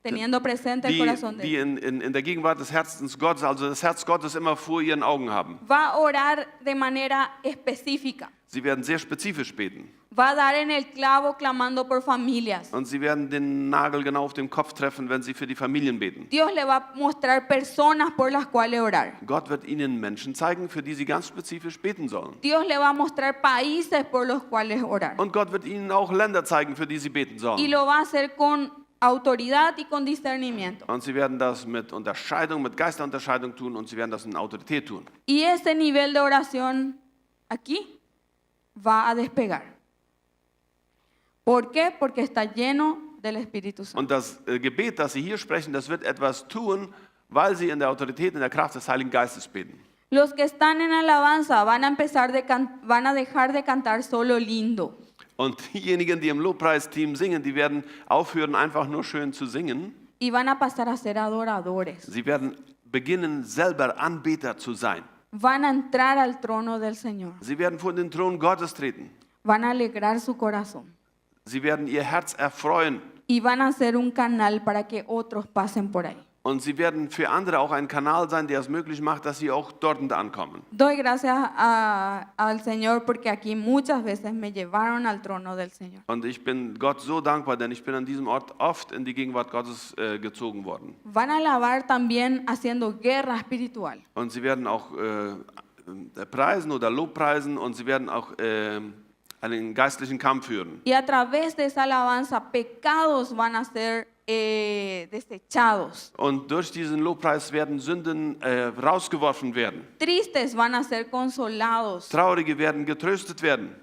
Teniendo presente el corazón de die Dios. in der Gegenwart des Herzens Gottes, also das Herz Gottes immer vor ihren Augen haben. Va a orar de manera específica. Sie werden sehr spezifisch beten Va a dar en el clavo clamando por familias. und sie werden den Nagel genau auf den Kopf treffen, wenn sie für die Familien beten. Dios le va a mostrar personas por las cuales orar. Gott wird ihnen Menschen zeigen, für die sie ganz spezifisch beten sollen. Dios le va a mostrar países por los cuales orar. Und Gott wird ihnen auch Länder zeigen, für die sie beten Y sollen. lo va a hacer con autoridad y con discernimiento. Und sie werden das mit Unterscheidung, mit Geisterunterscheidung tun und sie werden das in Autorität tun. Y ese nivel de oración aquí va a despegar. ¿Por qué? Porque está lleno del Espíritu Santo. Und das Gebet, das sie hier sprechen, das wird etwas tun, weil sie in der Autorität, in der Kraft des Heiligen Geistes beten. Los que están en alabanza van a dejar de cantar solo lindo. Und diejenigen, die im Lobpreisteam singen, die werden aufhören, einfach nur schön zu singen. Y van a pasar a ser adoradores. Sie werden beginnen, selber Anbeter zu sein. Van a entrar al trono del Señor. Sie werden vor den Thron Gottes treten. Van a alegrar su corazón. Sie werden ihr Herz erfreuen. Y van a ser un canal para que otros pasen por ahí. Und sie werden für andere auch ein Kanal sein, der es möglich macht, dass sie auch dort ankommen. Doy gracias al Señor porque aquí muchas veces me llevaron al trono del Señor. Und ich bin Gott so dankbar, denn ich bin an diesem Ort oft in die Gegenwart Gottes gezogen worden. Van a alabar también haciendo guerra espiritual. Und sie werden auch preisen oder Lobpreisen und sie werden auch einen geistlichen Kampf führen. Y a través de esa alabanza, pecados van a ser desechados. Und durch diesen Lobpreis werden Sünden rausgeworfen werden. Tristes van a ser consolados. Traurige werden getröstet werden.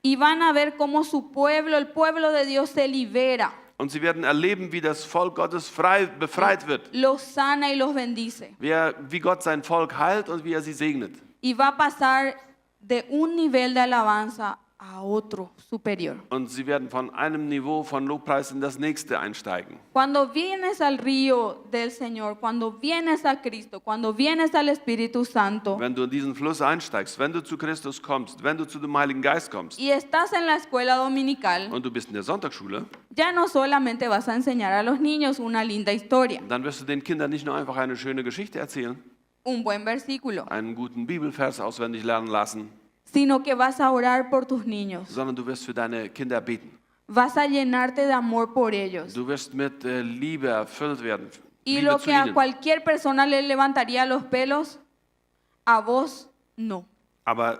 Y van a ver cómo su pueblo, el pueblo de Dios, se libera. Und sie werden erleben, wie das Volk Gottes befreit wird. los sana y los bendice. Wie Gott sein Volk heilt und wie er sie segnet. Y va a pasar de un nivel de alabanza a otro superior. Und sie werden von einem Niveau von Lobpreis in das nächste einsteigen. Cuando vienes al río del Señor, cuando vienes a Cristo, cuando vienes al Espíritu Santo Wenn du in diesen Fluss einsteigst, wenn du zu Christus kommst, wenn du zu dem Heiligen Geist kommst y estás en la escuela dominical, und du bist in der Sonntagsschule, ya no solamente vas a enseñar a los niños una linda historia, dann wirst du den Kindern nicht nur einfach eine schöne Geschichte erzählen, un buen versículo, einen guten Bibelvers auswendig lernen lassen, sino que vas a orar por tus niños. sondern du wirst für deine Kinder beten. Vas a llenarte de amor por ellos. Du wirst mit Liebe erfüllt werden. Y Liebe lo zu que a ihnen. cualquier persona le levantaría los pelos, a vos no.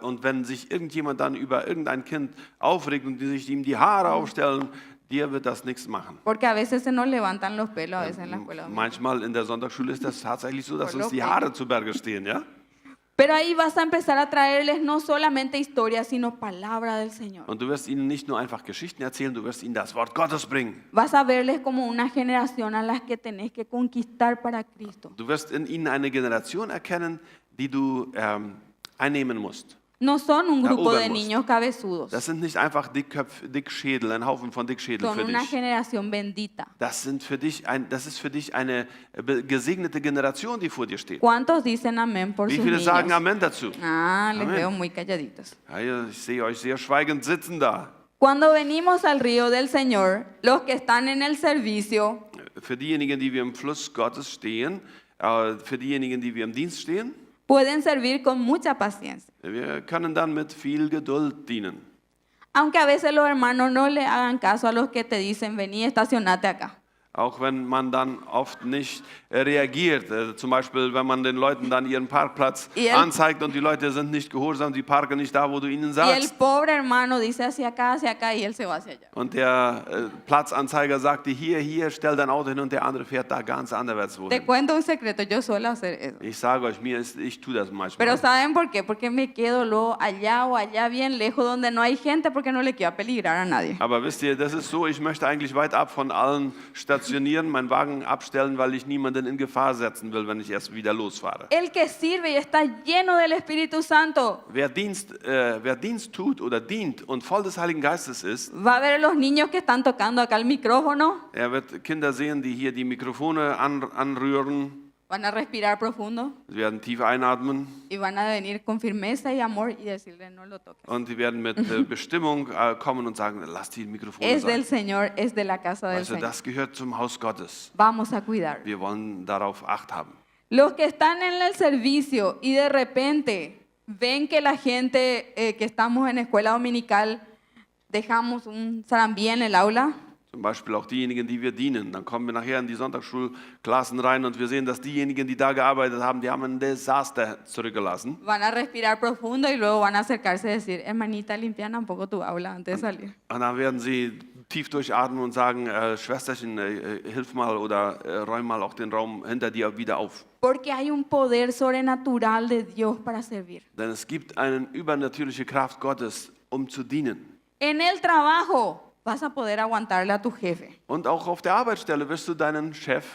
Und wenn sich irgendjemand dann über irgendein Kind aufregt und die sich ihm die Haare aufstellen, dir wird das nichts machen. Porque a veces se nos levantan los pelos, a veces en la escuela dominical. Manchmal in der Sonntagsschule ist das tatsächlich so, dass Por uns lo die que- Haare zu Berge stehen, ja? Pero ahí vas a empezar a traerles no solamente historias, sino palabra del Señor. Und du wirst ihnen nicht nur einfach Geschichten erzählen, du wirst ihnen das Wort Gottes bringen. Vas a verles como una generación a las que tenés que conquistar para Cristo. Du wirst in ihnen eine Generation erkennen, die du einnehmen musst. No son un grupo de Erobern musst. niños cabezudos, Das sind nicht einfach Dickschädel, ein Haufen von Dickschädel son für una dich. generación bendita. Das ist für dich eine gesegnete Generation, die vor dir steht. ¿Cuántos dicen amén por Wie sus viele sagen niños? Amen dazu? Ah, les Amén. veo muy calladitos. Ja, ich sehe euch sehr schweigend sitzen da. Cuando venimos al río del Señor, los que están en el servicio, Für diejenigen, die wir im Fluss Gottes stehen, für diejenigen, die wir im Dienst stehen, pueden servir con mucha paciencia. wir können dann mit viel Geduld dienen. Aunque a veces los hermanos no le hagan caso a los que te dicen, vení, estacionate acá. Auch wenn man dann oft nicht reagiert. Zum Beispiel, wenn man den Leuten dann ihren Parkplatz Y el- anzeigt und die Leute sind nicht gehorsam, die parken nicht da, wo du ihnen Y el sagst. pobre hermano dice hacia acá y él se va hacia allá. Und der Platzanzeiger sagte, hier, stell dein Auto hin und der andere fährt da ganz anderwärts Te wohin. cuento un secreto, yo suelo hacer eso. Ich sage euch, ich tue das Pero manchmal. ¿saben por qué? Porque me quedo luego allá o allá bien lejos donde no hay gente porque no le quiero peligrar a nadie. Aber wisst ihr, das ist so, ich möchte eigentlich weit ab von allen stationieren, meinen Wagen abstellen, weil ich niemanden in Gefahr setzen will, wenn ich erst wieder losfahre. El que sirve y está lleno del Espíritu Santo Wer Dienst tut oder dient und voll des Heiligen Geistes ist, va a ver a los niños que están tocando acá el micrófono, er wird Kinder sehen, die hier die Mikrofone anrühren, van a respirar profundo sie werden tief einatmen y van a venir con firmeza y amor y decirle no lo toques. und sie werden mit Bestimmung kommen und sagen, lass die Mikrofone Es del sein. Señor, es de la casa del Also Señor. das gehört zum Haus Gottes. Vamos a cuidar. Wir wollen darauf Acht haben. Los que están en el servicio y de repente ven que la gente que estamos en escuela dominical dejamos un zarambí en el aula, Zum Beispiel auch diejenigen, die wir dienen. Dann kommen wir nachher in die Sonntagsschulklassen rein und wir sehen, dass diejenigen, die da gearbeitet haben, die haben ein Desaster zurückgelassen. van a respirar profundo y luego van a acercarse y decir, hermanita, limpia un poco tu aula antes de salir. Und dann werden sie tief durchatmen und sagen, Schwesterchen, hilf mal oder räum mal auch den Raum hinter dir wieder auf. Porque hay un poder sobrenatural de Dios para servir. Denn es gibt eine übernatürliche Kraft Gottes, um zu dienen. En el trabajo vas a poder aguantarle a tu jefe. Und auch auf der Arbeitsstelle wirst du deinen Chef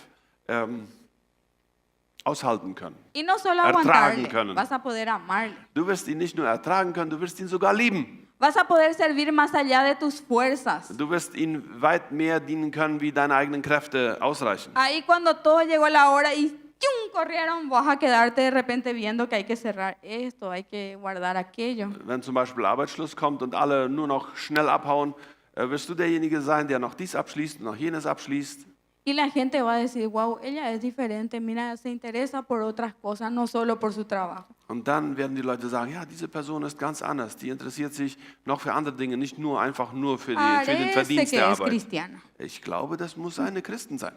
aushalten können. Y no solo Ertragen aguantarle, können. vas a poder amarle. Du wirst ihn nicht nur ertragen können, du wirst ihn sogar lieben. Vas a poder servir más allá de tus fuerzas. Du wirst ihm weit mehr dienen können, wie deine eigenen Kräfte ausreichen. Ahí cuando todo llegó la hora y ¡chum! Corrieron, vas a quedarte de repente viendo que hay que cerrar esto, hay que guardar aquello. Wenn zum Beispiel Arbeitsschluss kommt und alle nur noch schnell abhauen, wirst du derjenige sein, der noch dies abschließt und noch jenes abschließt. Y la gente va a decir, wow, ella es diferente, mira, se interesa por otras cosas, no solo por su trabajo. Und dann werden die Leute sagen, ja, diese Person ist ganz anders. Die interessiert sich noch für andere Dinge, nicht nur einfach nur für den Parece Verdienst que der es Arbeit. cristiana. Ich glaube, das muss eine Christin sein.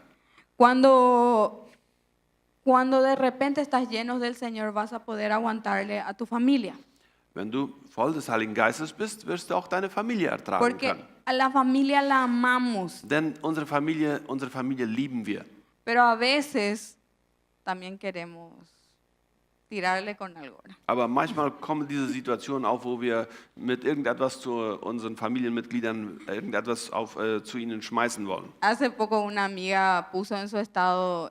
Cuando de repente estás lleno del Señor, vas a poder aguantarle a tu familia. Wenn du voll des Heiligen Geistes bist, wirst du auch deine Familie ertragen Porque können. a la familia la amamos, Denn unsere Familie lieben wir. pero a veces también queremos tirarle con algo, ¿verdad? Aber manchmal kommen diese Situationen auf, wo wir mit irgendetwas zu unseren Familienmitgliedern zu ihnen schmeißen wollen. Hace poco una amiga puso en su estado,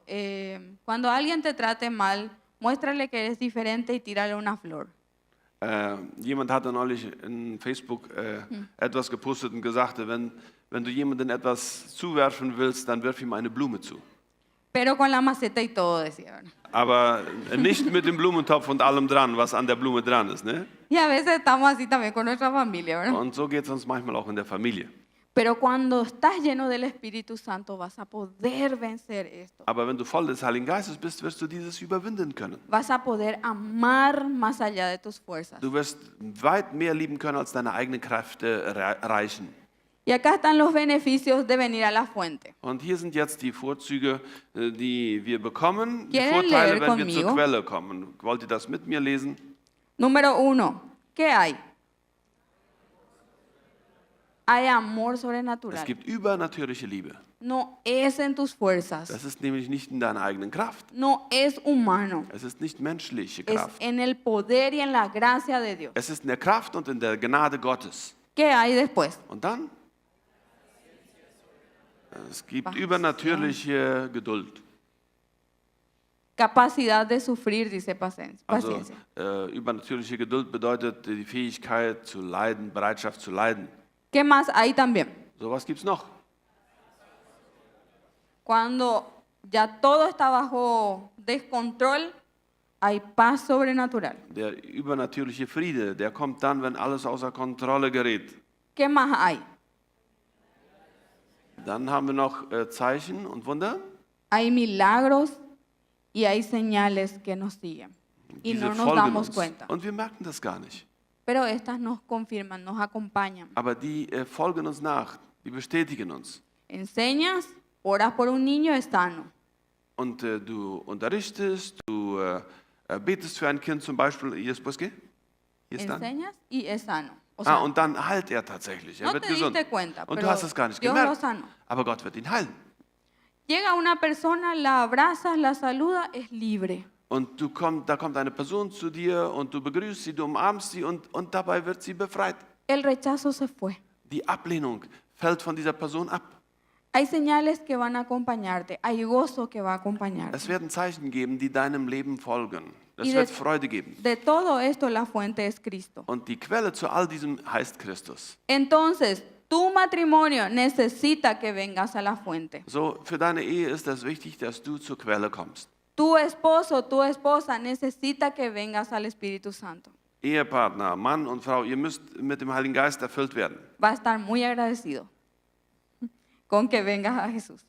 cuando alguien te trate mal, muéstrale que eres diferente y tírale una flor. Jemand hatte neulich in Facebook etwas gepostet und gesagt, wenn du jemandem etwas zuwerfen willst, dann wirf ihm eine Blume zu. Pero con la maceta y todo, decía, ¿verdad? Aber nicht mit dem Blumentopf und allem dran, was an der Blume dran ist. Ne? Y a veces estamos así también con nuestra familia, ¿verdad? Und so geht es uns manchmal auch in der Familie. Pero cuando estás lleno del Espíritu Santo vas a poder vencer esto. Aber wenn du voll des Heiligen Geistes bist, wirst du dieses überwinden können. Vas a poder amar más allá de tus fuerzas. Du wirst weit mehr lieben können, als deine eigenen Kräfte reichen. Y acá están los beneficios de venir a la fuente. Und hier sind jetzt die Vorzüge, die wir bekommen, die ¿Quieren Vorteile, leer wenn wir zur conmigo? Quelle kommen. Wollt ihr das mit mir lesen? Número 1, ¿qué hay? Hay amor Es sobrenatural. gibt übernatürliche Liebe. No es en tus fuerzas. Das ist nämlich nicht in deiner eigenen Kraft. No es humano. Es ist nicht menschliche Es Kraft. en el poder y en la gracia de Dios. Es ist in der Kraft und in der Gnade Gottes. ¿Qué hay después? Und dann? Es gibt Paciencia. übernatürliche Geduld. Capacidad de sufrir, dice Also paciencia. übernatürliche Geduld bedeutet die Fähigkeit zu leiden, Bereitschaft zu leiden. ¿Qué más hay también? So was gibt es noch. Cuando ya todo está bajo descontrol, hay paz sobrenatural. Der übernatürliche Friede, der kommt dann, wenn alles außer Kontrolle gerät. ¿Qué más hay? Dann haben wir noch Zeichen und Wunder. Hay milagros y hay señales que nos siguen. Y Diese no nos folgen damos uns. cuenta. Und wir merken das gar nicht. Pero estas nos confirman, nos acompañan. Aber die folgen uns nach, die bestätigen uns. Enseñas, oras por un niño, es sano. Und du unterrichtest, du betest für ein Kind zum Beispiel. ¿Y después qué? ¿Y están? Enseñas y es sano. O sea, Und dann heilt er tatsächlich. Er no wird te gesund. diste cuenta, Und du pero hast es gar nicht Dios lo gemerkt. sano. Aber Gott wird ihn heilen. Llega una persona, la abrazas, la saluda, es libre. Und da kommt eine Person zu dir und du begrüßt sie, du umarmst sie und dabei wird sie befreit. El rechazo se fue. Die Ablehnung fällt von dieser Person ab. Hay señales que van a acompañarte, hay gozo que va a acompañarte. Es werden Zeichen geben, die deinem Leben folgen. Es Y wird Freude geben. de todo esto la fuente es Cristo. Und die Quelle zu all diesem heißt Christus. Entonces, tu matrimonio necesita que vengas a la fuente. So, für deine Ehe ist es wichtig, dass du zur Quelle kommst. Tu esposo, tu esposa necesita que vengas al Espíritu Santo. Ehepartner, Mann und Frau, ihr müsst mit dem Heiligen Geist erfüllt werden. Va a estar muy agradecido con que vengas a Jesús.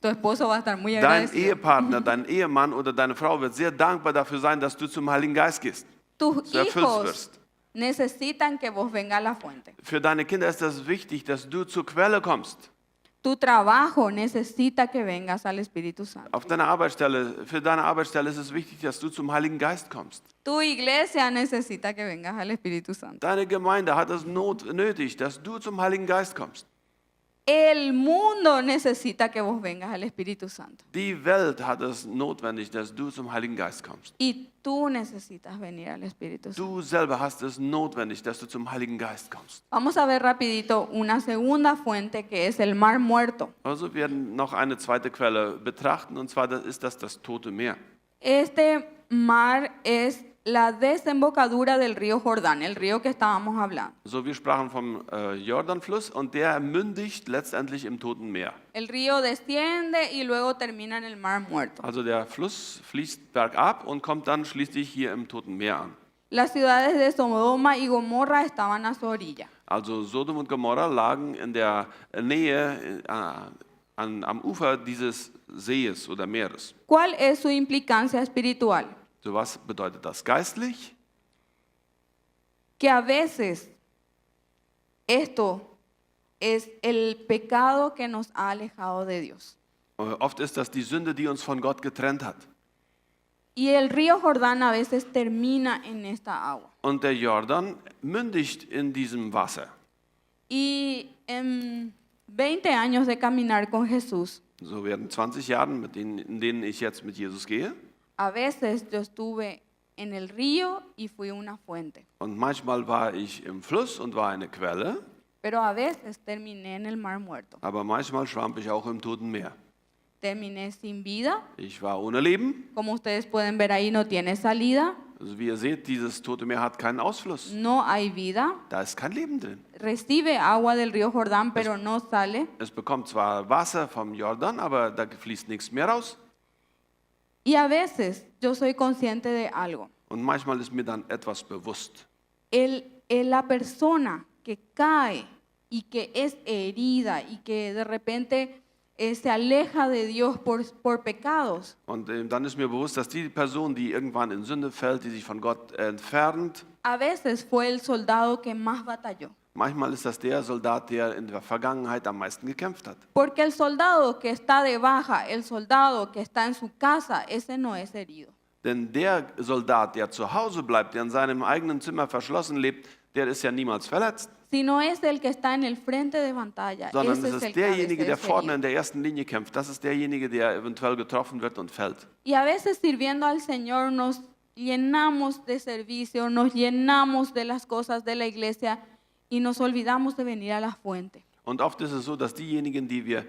Tu esposo va a estar muy Dein agradecido. Ehepartner, dein Ehemann oder deine Frau wird sehr dankbar dafür sein, dass du zum Heiligen Geist gehst. Tus du erfüllt hijos wirst. necesitan que vos vengas a la fuente. Für deine Kinder ist es wichtig, dass du zur Quelle kommst. Tu trabajo necesita que vengas al Espíritu Santo. Auf deiner Arbeitsstelle, für deine Arbeitsstelle ist es wichtig, dass du zum Heiligen Geist kommst. Tu iglesia necesita que vengas al Espíritu Santo. Deine Gemeinde hat es nötig, dass du zum Heiligen Geist kommst. El mundo necesita que vos vengas al Espíritu Santo. Die Welt hat es notwendig, dass du zum Heiligen Geist kommst. Y tú necesitas venir al Espíritu Santo. Du selber hast es notwendig, dass du zum Heiligen Geist kommst. Vamos a ver rapidito una segunda fuente que es el Mar Muerto. Also wir werden noch eine zweite Quelle betrachten, und zwar ist das Tote Meer. Este mar es la desembocadura del río Jordán, el río que estábamos hablando. So, wir sprachen vom Jordanfluss und der mündigt letztendlich im Toten Meer. El río desciende y luego termina en el Mar Muerto. Also der Fluss fließt bergab und kommt dann schließlich hier im Toten Meer an. Las ciudades de Sodoma y Gomorra estaban a su orilla. Also Sodom und Gomorra lagen in der Nähe am Ufer dieses Sees oder Meeres. ¿Cuál es su implicancia espiritual? So, was bedeutet das geistlich? Que a veces esto es el pecado que nos ha alejado de Dios. Oft ist das die Sünde, die uns von Gott getrennt hat. Y el río Jordán a veces termina en esta agua. Und der Jordan mündigt in diesem Wasser. Y en 20 años de caminar con Jesús, So werden 20 Jahre, in denen ich jetzt mit Jesus gehe, A veces yo estuve en el río y fui una fuente, Und manchmal war ich im Fluss und war eine Quelle, pero a veces terminé en el mar muerto. aber manchmal schwamm ich auch im Toten Meer. Terminé sin vida, Ich war ohne Leben. como ustedes pueden ver ahí no tiene salida, Also wie ihr seht, dieses Tote Meer hat keinen Ausfluss. no hay vida, Da ist kein Leben drin. recibe agua del río Jordán pero no sale. Es bekommt zwar Wasser vom Jordan, aber da fließt nichts mehr raus. Y a veces yo soy consciente de algo. Und manchmal ist mir dann etwas bewusst. La persona que cae y que es herida y que de repente se aleja de Dios por pecados, Und dann ist mir bewusst, dass die Person, die irgendwann in Sünde fällt, die sich von Gott entfernt, a veces fue el soldado que más batalló. manchmal ist das der Soldat, der in der Vergangenheit am meisten gekämpft hat. Porque el soldado que está de baja, el soldado que está en su casa, ese no es herido. Denn der Soldat, der zu Hause bleibt, der in seinem eigenen Zimmer verschlossen lebt, der ist ja niemals verletzt. Sino es el que está en el frente de batalla. Sondern Ese es es el ist que a derjenige, der veces es vorne in herido. der ersten Linie kämpft. Das ist derjenige, der eventuell getroffen wird und fällt. Y a veces sirviendo al Señor nos llenamos de servicio, nos llenamos de las cosas de la iglesia y nos olvidamos de venir a la fuente. Und oft ist es so, dass diejenigen, die wir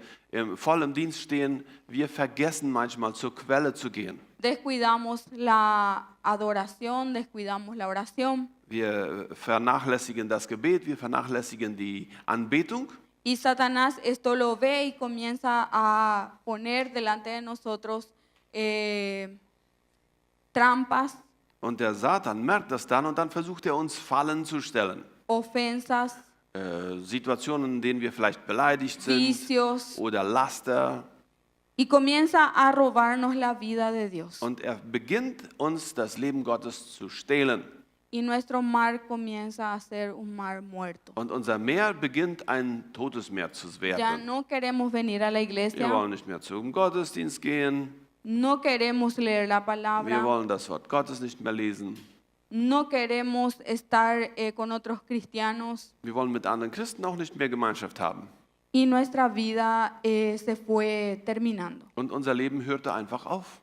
voll im Dienst stehen, wir vergessen manchmal zur Quelle zu gehen. Descuidamos la adoración, descuidamos la oración. Wir vernachlässigen das Gebet, wir vernachlässigen die Anbetung. Y Satanás esto lo ve y comienza a poner delante de nosotros trampas, Und der Satan merkt das dann und dann versucht er uns Fallen zu stellen. ofensas, Situationen, in denen wir vielleicht beleidigt sind vicios oder Laster. y comienza a robarnos la vida de Dios. Und er beginnt uns das Leben Gottes zu stehlen. Y nuestro mar comienza a ser un mar muerto. Und unser Meer beginnt ein totes Meer zu Ya werden. no queremos venir a la Wir iglesia, wollen nicht mehr zum Gottesdienst gehen. no queremos leer la Wir palabra, wollen das Wort Gottes nicht mehr lesen. no queremos estar con otros cristianos Wir wollen mit anderen Christen auch nicht mehr Gemeinschaft haben. y nuestra vida se fue terminando. Und unser Leben hörte einfach auf.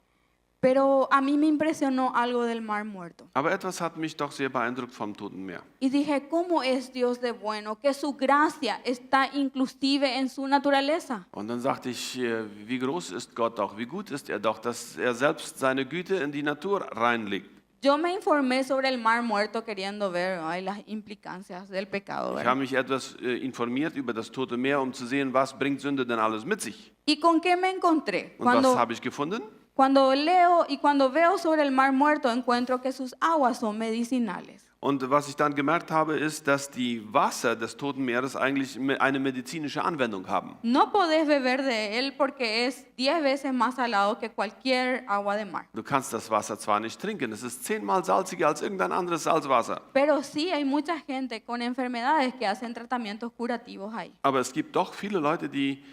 Pero a mí me impresionó algo del mar muerto. Aber etwas hat mich doch sehr beeindruckt vom Toten Meer. Y dije, ¿cómo es Dios de bueno? Que su gracia está inclusive en su naturaleza. Und dann sagte ich, wie groß ist Gott doch, wie gut ist er doch, dass er selbst seine Güte in die Natur reinlegt. Yo me informé sobre el mar muerto queriendo ver ay, las implicancias del pecado. Ich ¿verdad? habe mich etwas informiert über das Tote Meer, um zu sehen, was bringt Sünde denn alles mit sich. ¿Y con qué me encontré? Und was habe ich gefunden? Cuando leo y cuando veo sobre el mar muerto encuentro que sus aguas son medicinales. Und was ich dann gemerkt habe, ist, dass die Wasser des Toten Meeres eigentlich eine medizinische Anwendung haben. No podés beber de él porque es 10 veces más salado que cualquier agua de mar. Du kannst das Wasser zwar nicht trinken, es ist 10-mal salziger als irgendein anderes Salzwasser. Pero sí hay mucha gente con enfermedades que hacen tratamientos curativos ahí. Aber es gibt doch viele Leute, die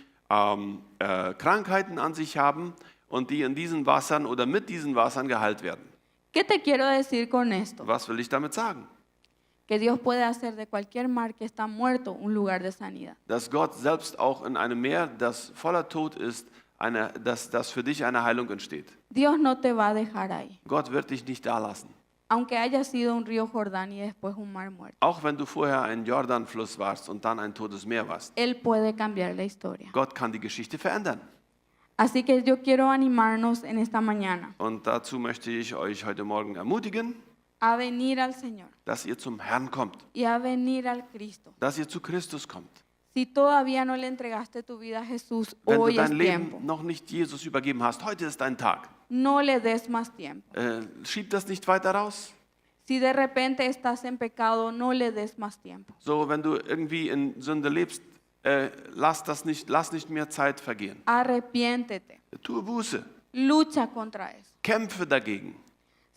Krankheiten an sich haben und die in diesen Wassern oder mit diesen Wassern geheilt werden. ¿Qué te quiero decir con esto? Was will ich damit sagen? Que Dios puede hacer de cualquier mar que está muerto un lugar de sanidad. Dass Gott selbst auch in einem Meer, das voller Tod ist, dass für dich eine Heilung entsteht. Dios no te va a dejar ahí. Gott wird dich nicht da lassen. Aunque haya sido un río Jordán y después un mar muerto. Auch wenn du vorher ein Jordanfluss warst und dann ein totes Meer warst. Él puede cambiar la historia. Gott kann die Geschichte verändern. Así que yo quiero animarnos en esta mañana Und dazu möchte ich euch heute Morgen ermutigen, a venir al Señor dass ihr zum Herrn kommt, y a venir al Cristo. dass ihr zu Christus kommt. Si todavía no le entregaste tu vida a Jesús, Wenn du hoy es dein tiempo. Leben noch nicht Jesus übergeben hast, heute ist dein Tag. No le des más tiempo. Schieb das nicht weiter raus. Si de repente estás en pecado, no le des más tiempo. So, wenn du irgendwie in Sünde lebst, lass nicht mehr Zeit vergehen. Arrepiéntete. Tue Buße, Lucha contra eso. kämpfe dagegen.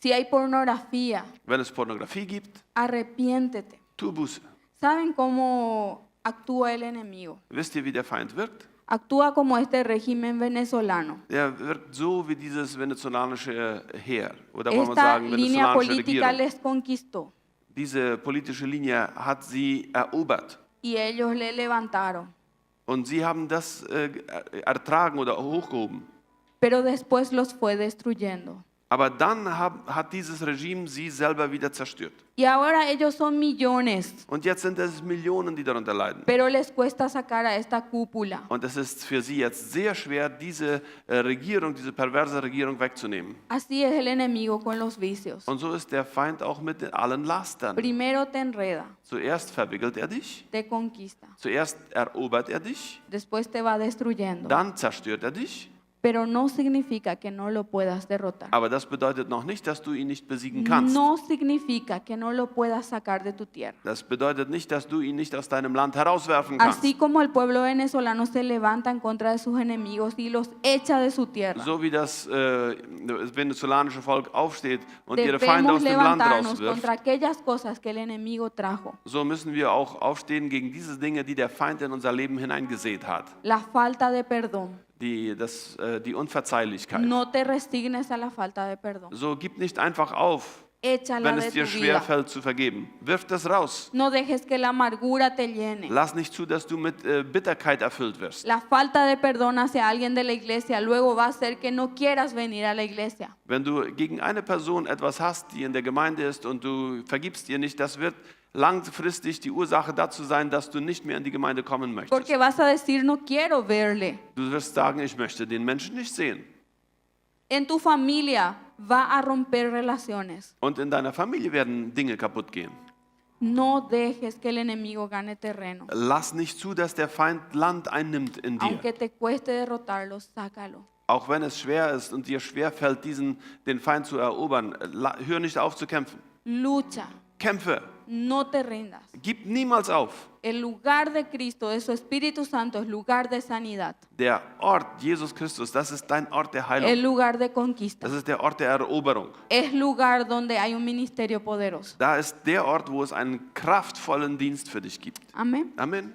Si hay pornografía, Wenn es Pornografie gibt, arrepiéntete. tue Buße. ¿Saben cómo actúa el enemigo? Wisst ihr, wie der Feind wirkt? Actúa como este régimen venezolano. Der wirkt so wie dieses venezolanische Heer. Oder wollen wir Esta sagen, línea venezolanische política Regierung. les conquistó Diese politische Linie hat sie erobert. y ellos le levantaron. Und sie haben das ertragen oder hochgehoben. Pero después los fue destruyendo. Aber dann hat dieses Regime sie selber wieder zerstört. Y ahora ellos son millones, Und jetzt sind es Millionen, die darunter leiden. pero les cuesta sacar a esta cúpula. Und es ist für sie jetzt sehr schwer, diese Regierung, diese perverse Regierung wegzunehmen. Así es el enemigo con los vicios. Und so ist der Feind auch mit allen Lastern. Primero te enreda, Zuerst verwickelt er dich, te conquista, zuerst erobert er dich, después te va destruyendo. dann zerstört er dich. Pero no significa que no lo puedas derrotar. Aber das bedeutet noch nicht, dass du ihn nicht besiegen kannst. No significa que no lo puedas sacar de tu tierra. Das bedeutet nicht, dass du ihn nicht aus deinem Land herauswerfen kannst. Así como el pueblo venezolano se levanta en contra de sus enemigos y los echa de su tierra, So wie das venezolanische Volk aufsteht und ihre Feinde debemos aus dem Land levantarnos rauswirft, contra aquellas cosas que el enemigo trajo. so müssen wir auch aufstehen gegen diese Dinge, die der Feind in unser Leben hineingesät hat. La falta de perdón. Die Unverzeihlichkeit. No te resignes a la falta de perdón. So gib nicht einfach auf, Échala wenn de es tu dir vida. schwerfällt zu vergeben. Wirf das raus. No dejes que la amargura te llene. Lass nicht zu, dass du mit Bitterkeit erfüllt wirst. La falta de perdón hacia alguien de la iglesia luego va a hacer que no quieras venir a la iglesia. Wenn du gegen eine Person etwas hast, die in der Gemeinde ist und du vergibst ihr nicht, das wird langfristig die Ursache dazu sein, dass du nicht mehr in die Gemeinde kommen möchtest. Porque vas a decir, no quiero verle. Du wirst sagen, ich möchte den Menschen nicht sehen. En tu familia va a romper relaciones. Und in deiner Familie werden Dinge kaputt gehen. No dejes que el enemigo gane terreno. Lass nicht zu, dass der Feind Land einnimmt in dir. Aunque te cueste derrotarlo, sácalo. Auch wenn es schwer ist und dir schwerfällt, den Feind zu erobern, hör nicht auf zu kämpfen. Lucha, Kämpfe, no te rindas. gib niemals auf. El lugar de Cristo, de su Espíritu Santo, es lugar de sanidad. Der Ort, Jesus Christus, das ist dein Ort der Es Heilung. lugar de conquista. Das ist der Ort der Eroberung. Es lugar donde hay un ministerio poderoso. Da ist der Ort, wo es einen kraftvollen Dienst für dich gibt. Amén. Amen.